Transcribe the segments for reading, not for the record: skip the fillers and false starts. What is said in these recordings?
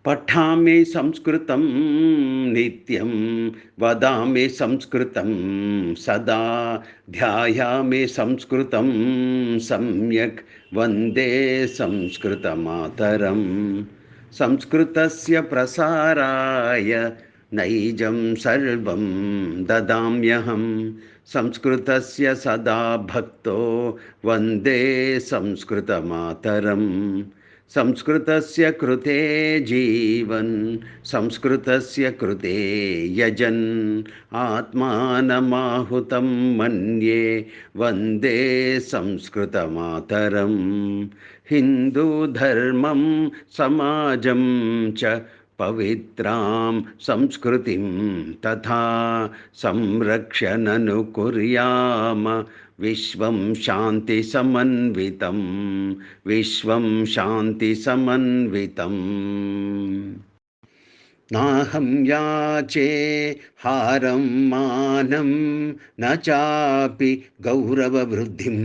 पठामि संस्कृतं नित्यं वदामि संस्कृतं सदा ध्यायामि संस्कृतं सम्यक् वन्दे संस्कृतमातरं संस्कृतस्य प्रसाराय नैजं सर्वं ददाम्यहं संस्कृतस्य सदा भक्तो वन्दे संस्कृतमातरम् संस्कृतस्य कृते जीवन् संस्कृतस्य कृते यजन् आत्मानमाहुतं मन्ये वन्दे संस्कृतमातरम् हिन्दूधर्मं समाजं च पवित्रां संस्कृतिं तथा संरक्ष्य ननु कुर्याम विश्वं शान्ति समन्वितं विश्वं शान्ति समन्वितम् नाहं याचे हारं मानं न चापि गौरववृद्धिं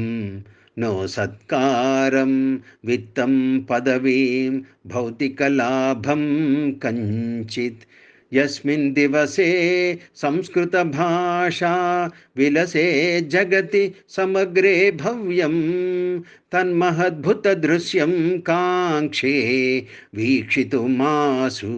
नो सत्कारं वित्तं पदवीं भौतिकलाभं कञ्चित् यस्मिन् दिवसे संस्कृतभाषा विलसे जगति समग्रे भव्यं तन्महद्भुतदृश्यं काङ्क्षे वीक्षितुमासु